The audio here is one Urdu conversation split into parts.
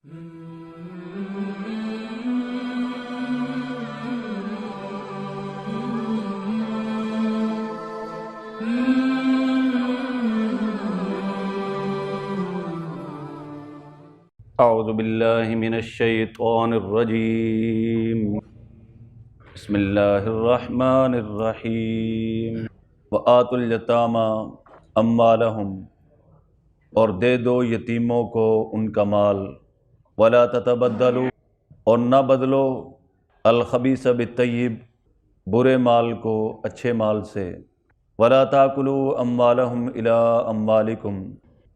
اعوذ باللہ من الشیطان الرجیم بسم اللہ الرحمن الرحیم وآتوا الیتامی اموالہم، اور دے دو یتیموں کو ان کا مال، ولا تتبدلوا، اور نہ بدلو، الخبیث بالطیب، برے مال کو اچھے مال سے، ولا تاکلوا اموالہم الی اموالکم،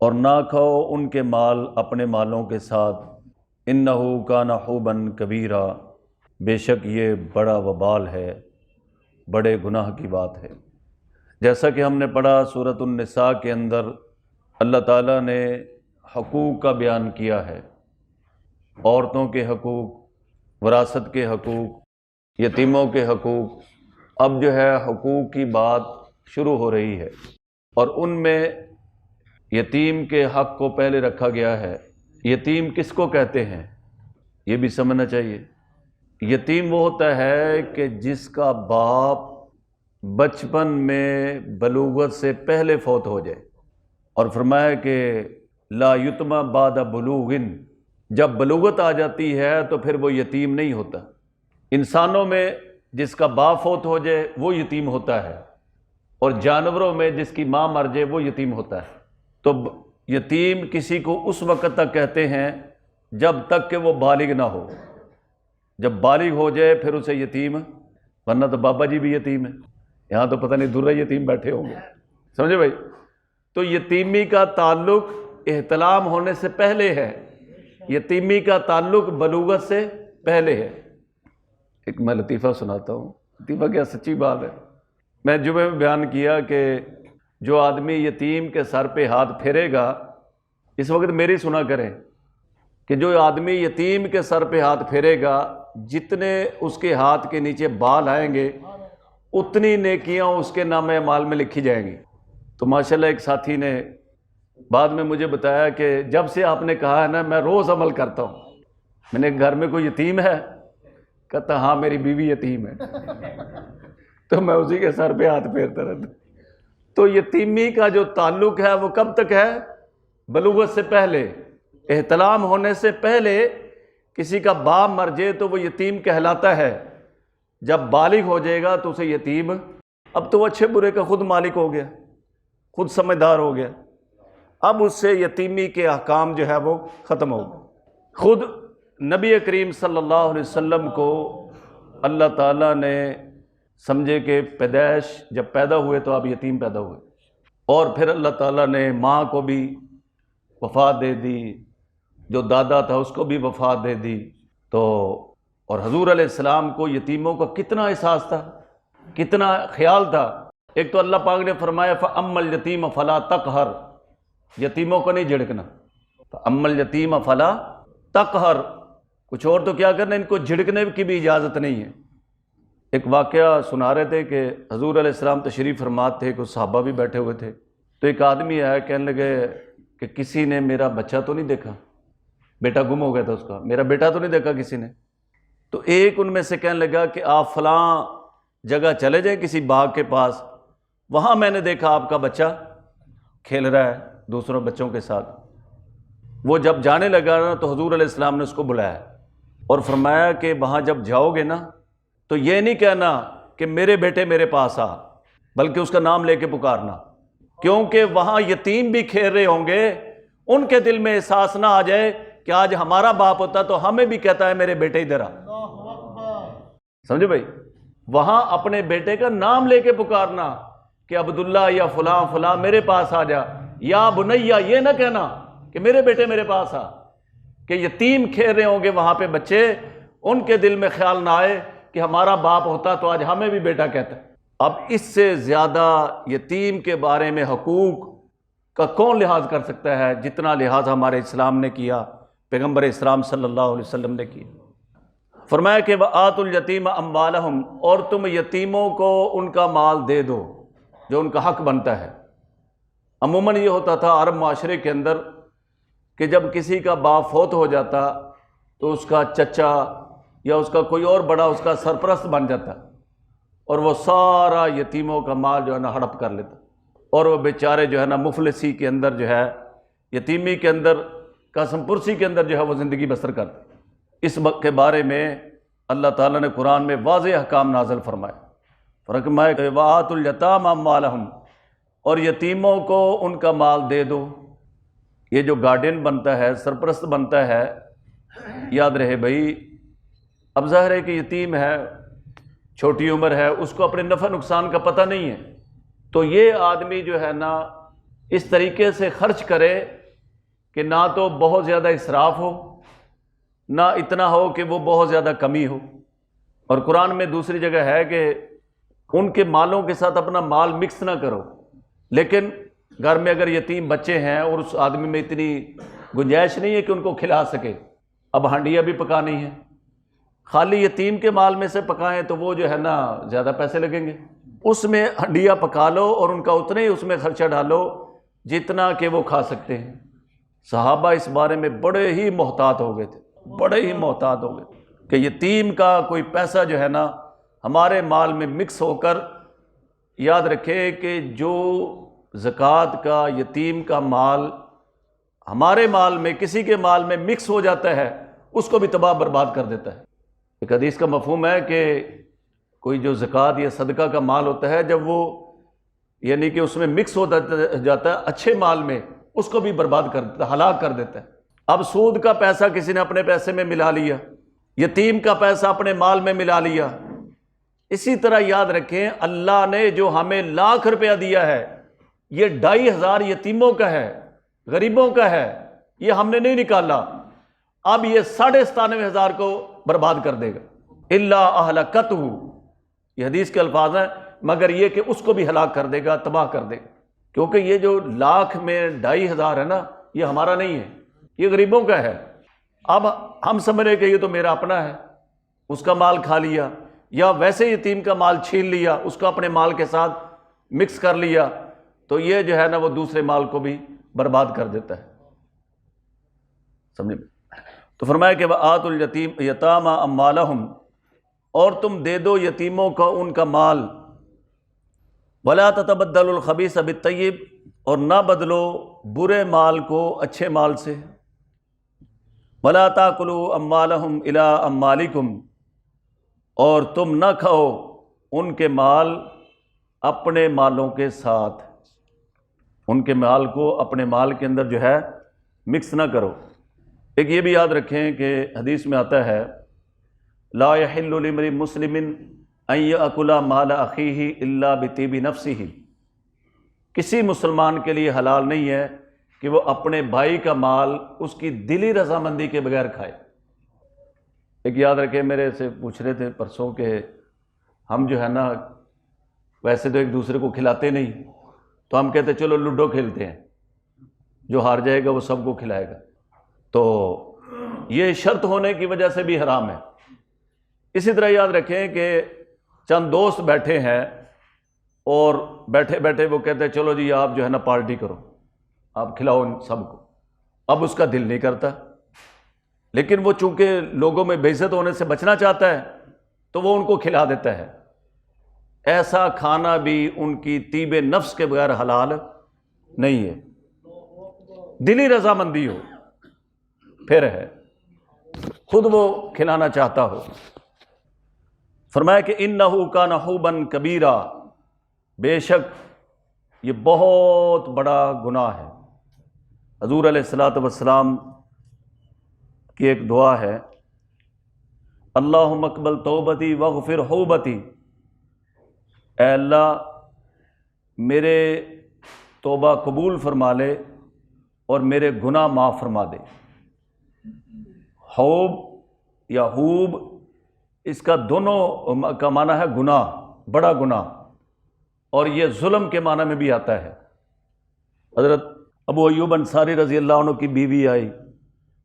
اور نہ کھاؤ ان کے مال اپنے مالوں کے ساتھ، انہ کان حوبا کبیرا، بے شک یہ بڑا وبال ہے، بڑے گناہ کی بات ہے۔ جیسا کہ ہم نے پڑھا سورۃ النساء کے اندر اللہ تعالیٰ نے حقوق کا بیان کیا ہے، عورتوں کے حقوق، وراثت کے حقوق، یتیموں کے حقوق۔ اب جو ہے حقوق کی بات شروع ہو رہی ہے، اور ان میں یتیم کے حق کو پہلے رکھا گیا ہے۔ یتیم کس کو کہتے ہیں یہ بھی سمجھنا چاہیے۔ یتیم وہ ہوتا ہے کہ جس کا باپ بچپن میں بلوغت سے پہلے فوت ہو جائے، اور فرمایا کہ لا یتم بعد بلوغ، جب بلوغت آ جاتی ہے تو پھر وہ یتیم نہیں ہوتا۔ انسانوں میں جس کا باپ فوت ہو جائے وہ یتیم ہوتا ہے، اور جانوروں میں جس کی ماں مر جائے وہ یتیم ہوتا ہے۔ تو یتیم کسی کو اس وقت تک کہتے ہیں جب تک کہ وہ بالغ نہ ہو۔ جب بالغ ہو جائے پھر اسے یتیم، ورنہ تو بابا جی بھی یتیم ہے، یہاں تو پتہ نہیں درہ یتیم بیٹھے ہوں گے، سمجھے بھائی؟ تو یتیمی کا تعلق احتلام ہونے سے پہلے ہے، یتیمی کا تعلق بلوغت سے پہلے ہے۔ ایک میں لطیفہ سناتا ہوں، لطیفہ کیا سچی بات ہے۔ میں جمعے میں بیان کیا کہ جو آدمی یتیم کے سر پہ ہاتھ پھیرے گا، اس وقت میری سنا کریں، کہ جو آدمی یتیم کے سر پہ ہاتھ پھیرے گا، جتنے اس کے ہاتھ کے نیچے بال آئیں گے اتنی نیکیاں اس کے نام اعمال میں لکھی جائیں گی۔ تو ماشاءاللہ ایک ساتھی نے بعد میں مجھے بتایا کہ جب سے آپ نے کہا ہے نا میں روز عمل کرتا ہوں۔ میں نے گھر میں کوئی یتیم ہے؟ کہتا ہاں میری بیوی یتیم ہے، تو میں اسی کے سر پہ ہاتھ پھیرتا رہتا ہوں۔ تو یتیمی کا جو تعلق ہے وہ کب تک ہے؟ بلوغت سے پہلے، احتلام ہونے سے پہلے کسی کا باپ مر جائے تو وہ یتیم کہلاتا ہے۔ جب بالغ ہو جائے گا تو اسے یتیم، اب تو وہ اچھے برے کا خود مالک ہو گیا، خود سمجھدار ہو گیا، اب اس سے یتیمی کے احکام جو ہے وہ ختم ہو گئے۔ خود نبی کریم صلی اللہ علیہ وسلم کو اللہ تعالیٰ نے سمجھے کہ پیدائش جب پیدا ہوئے تو آپ یتیم پیدا ہوئے، اور پھر اللہ تعالیٰ نے ماں کو بھی وفات دے دی، جو دادا تھا اس کو بھی وفات دے دی۔ تو اور حضور علیہ السلام کو یتیموں کا کتنا احساس تھا، کتنا خیال تھا۔ ایک تو اللہ پاک نے فرمایا فَأَمَّا الْيَتِيمَ فَلَا تَقْهَرْ، یتیموں کو نہیں جھڑکنا، فَأَمَّا الْيَتِيمَ فَلَا تَقْهَرْ، کچھ اور تو کیا کرنا، ان کو جھڑکنے کی بھی اجازت نہیں ہے۔ ایک واقعہ سنا رہے تھے کہ حضور علیہ السلام تشریف فرما تھے، کچھ صحابہ بھی بیٹھے ہوئے تھے، تو ایک آدمی آیا، کہنے لگے کہ کسی نے میرا بچہ تو نہیں دیکھا، بیٹا گم ہو گیا تھا اس کا، میرا بیٹا تو نہیں دیکھا کسی نے۔ تو ایک ان میں سے کہنے لگا کہ آپ فلاں جگہ چلے جائیں کسی باغ کے پاس، وہاں میں نے دیکھا آپ کا بچہ کھیل رہا ہے دوسروں بچوں کے ساتھ۔ وہ جب جانے لگا نا تو حضور علیہ السلام نے اس کو بلایا اور فرمایا کہ وہاں جب جاؤ گے نا تو یہ نہیں کہنا کہ میرے بیٹے میرے پاس آ، بلکہ اس کا نام لے کے پکارنا، کیونکہ وہاں یتیم بھی کھیل رہے ہوں گے، ان کے دل میں احساس نہ آ جائے کہ آج ہمارا باپ ہوتا تو ہمیں بھی کہتا ہے میرے بیٹے ادھر آ۔ سمجھے بھائی؟ وہاں اپنے بیٹے کا نام لے کے پکارنا کہ عبداللہ یا فلاں فلاں میرے پاس آ جا، یا بنیا، یہ نہ کہنا کہ میرے بیٹے میرے پاس آ، کہ یتیم کھیل رہے ہوں گے وہاں پہ بچے، ان کے دل میں خیال نہ آئے کہ ہمارا باپ ہوتا تو آج ہمیں بھی بیٹا کہتا ہے۔ اب اس سے زیادہ یتیم کے بارے میں حقوق کا کون لحاظ کر سکتا ہے جتنا لحاظ ہمارے اسلام نے کیا، پیغمبر اسلام صلی اللہ علیہ وسلم نے کیا۔ فرمایا کہ وَآتُوا الْيَتِيمَ أَمْوَالَهُمْ، اور تم یتیموں کو ان کا مال دے دو جو ان کا حق بنتا ہے۔ عموماً یہ ہوتا تھا عرب معاشرے کے اندر کہ جب کسی کا باپ فوت ہو جاتا تو اس کا چچا یا اس کا کوئی اور بڑا اس کا سرپرست بن جاتا اور وہ سارا یتیموں کا مال جو ہے نا ہڑپ کر لیتا، اور وہ بیچارے جو ہے نا مفلسی کے اندر جو ہے، یتیمی کے اندر، قسم پرسی کے اندر جو ہے وہ زندگی بسر کرتے۔ اس کے بارے میں اللہ تعالیٰ نے قرآن میں واضح احکام نازل فرمائے، فرمایا کہ وَآتُوا الْيَتَامَ أَمْوَالَهُمْ، اور یتیموں کو ان کا مال دے دو۔ یہ جو گارڈین بنتا ہے، سرپرست بنتا ہے، یاد رہے بھائی، اب ظاہر ہے کہ یتیم ہے، چھوٹی عمر ہے، اس کو اپنے نفع نقصان کا پتہ نہیں ہے، تو یہ آدمی جو ہے نا اس طریقے سے خرچ کرے کہ نہ تو بہت زیادہ اسراف ہو، نہ اتنا ہو کہ وہ بہت زیادہ کمی ہو۔ اور قرآن میں دوسری جگہ ہے کہ ان کے مالوں کے ساتھ اپنا مال مکس نہ کرو، لیکن گھر میں اگر یتیم بچے ہیں اور اس آدمی میں اتنی گنجائش نہیں ہے کہ ان کو کھلا سکے، اب ہنڈیاں بھی پکانی ہیں، خالی یتیم کے مال میں سے پکائیں تو وہ جو ہے نا زیادہ پیسے لگیں گے، اس میں ہنڈیاں پکا لو اور ان کا اتنا ہی اس میں خرچہ ڈالو جتنا کہ وہ کھا سکتے ہیں۔ صحابہ اس بارے میں بڑے ہی محتاط ہو گئے تھے، بڑے ہی محتاط ہو گئے کہ یتیم کا کوئی پیسہ جو ہے نا ہمارے مال میں مکس ہو کر، یاد رکھے کہ جو زکوٰۃ کا یتیم کا مال ہمارے مال میں کسی کے مال میں مکس ہو جاتا ہے، اس کو بھی تباہ برباد کر دیتا ہے۔ ایک حدیث کا مفہوم ہے کہ کوئی جو زکوٰۃ یا صدقہ کا مال ہوتا ہے، جب وہ یعنی کہ اس میں مکس ہو جاتا ہے اچھے مال میں، اس کو بھی برباد کر دیتا ہے، ہلاک کر دیتا ہے۔ اب سود کا پیسہ کسی نے اپنے پیسے میں ملا لیا، یتیم کا پیسہ اپنے مال میں ملا لیا۔ اسی طرح یاد رکھیں، اللہ نے جو ہمیں لاکھ روپیہ دیا ہے، یہ 2500 یتیموں کا ہے، غریبوں کا ہے، یہ ہم نے نہیں نکالا، اب یہ 97,500 کو برباد کر دے گا۔ الا اہلکتہ، یہ حدیث کے الفاظ ہیں، مگر یہ کہ اس کو بھی ہلاک کر دے گا، تباہ کر دے گا، کیونکہ یہ جو لاکھ میں 2500 ہے نا، یہ ہمارا نہیں ہے، یہ غریبوں کا ہے۔ اب ہم سمجھ رہے کہ یہ تو میرا اپنا ہے، اس کا مال کھا لیا، یا ویسے یتیم کا مال چھین لیا، اس کو اپنے مال کے ساتھ مکس کر لیا، تو یہ جو ہے نا وہ دوسرے مال کو بھی برباد کر دیتا ہے، سمجھے؟ تو فرمایا کہ وَآتُوا الْيَتَامَ أَمْوَالَهُمْ، اور تم دے دو یتیموں کو ان کا مال، وَلَا تَتَبَدَّلُوا الْخَبِيثَ بِالطَّيِّبِ، اور نہ بدلو برے مال کو اچھے مال سے، وَلَا تَأْكُلُوا أَمْوَالَهُمْ إِلَىٰ أَمْوَالِكُمْ، اور تم نہ کھاؤ ان کے مال اپنے مالوں کے ساتھ، ان کے مال کو اپنے مال کے اندر جو ہے مکس نہ کرو۔ ایک یہ بھی یاد رکھیں کہ حدیث میں آتا ہے لا يحل لامرئ مسلم ان یاکل مال اخیہ الا بطیب نفسہ، کسی مسلمان کے لیے حلال نہیں ہے کہ وہ اپنے بھائی کا مال اس کی دلی رضامندی کے بغیر کھائے۔ ایک یاد رکھیں، میرے سے پوچھ رہے تھے پرسوں کہ ہم جو ہے نا ویسے تو ایک دوسرے کو کھلاتے نہیں، تو ہم کہتے چلو لوڈو کھیلتے ہیں، جو ہار جائے گا وہ سب کو کھلائے گا، تو یہ شرط ہونے کی وجہ سے بھی حرام ہے۔ اسی طرح یاد رکھیں کہ چند دوست بیٹھے ہیں اور بیٹھے بیٹھے وہ کہتے ہیں چلو جی آپ جو ہے نا پارٹی کرو، آپ کھلاؤ ان سب کو، اب اس کا دل نہیں کرتا، لیکن وہ چونکہ لوگوں میں بے عزت ہونے سے بچنا چاہتا ہے تو وہ ان کو کھلا دیتا ہے۔ ایسا کھانا بھی ان کی طیب نفس کے بغیر حلال نہیں ہے، دلی رضامندی ہو پھر ہے، خود وہ کھلانا چاہتا ہو۔ فرمایا کہ انہ کان حوبا کبیرا، بے شک یہ بہت بڑا گناہ ہے۔ حضور علیہ الصلوۃ والسلام کی ایک دعا ہے، اللہم اقبل توبتی واغفر حوبتی، اے اللہ میرے توبہ قبول فرما لے اور میرے گناہ معاف فرما دے۔ حوب یا حوب، اس کا دونوں کا معنی ہے گناہ، بڑا گناہ، اور یہ ظلم کے معنی میں بھی آتا ہے۔ حضرت ابو ایوب انصاری رضی اللہ عنہ کی بیوی آئی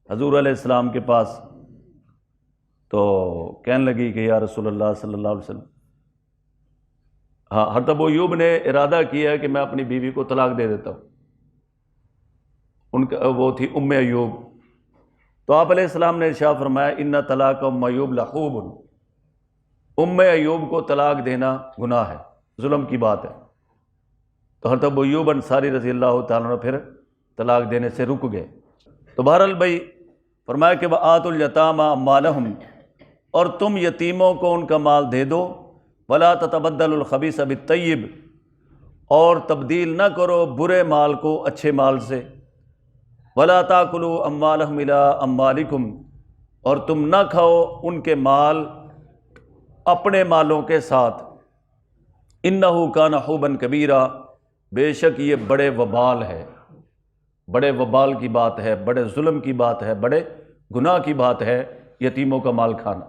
حضور علیہ السلام کے پاس، تو کہنے لگی کہ یا رسول اللہ صلی اللہ علیہ وسلم، حضرت ابو ایوب نے ارادہ کیا کہ میں اپنی بیوی کو طلاق دے دیتا ہوں۔ ان کا وہ تھی ام ایوب، تو آپ علیہ السلام نے ارشاد فرمایا ان طلاق ام ایوب لحوب، ام ایوب کو طلاق دینا گناہ ہے، ظلم کی بات ہے۔ تو حضرت ابو ایوب انصاری رضی اللہ تعالیٰ عنہ پھر طلاق دینے سے رک گئے۔ تو بہرحال بھائی فرمایا کہ وآتوا الیتامی اموالہم، اور تم یتیموں کو ان کا مال دے دو، ولا تتبدلوا الخبیث بالطیب، اور تبدیل نہ کرو برے مال کو اچھے مال سے، ولا تاکلوا اموالہم الی اموالکم، اور تم نہ کھاؤ ان کے مال اپنے مالوں کے ساتھ، انہ کان حوبا کبیرا، بے شک یہ بڑے وبال ہے، بڑے وبال کی بات ہے، بڑے ظلم کی بات ہے، بڑے گناہ کی بات ہے یتیموں کا مال کھانا۔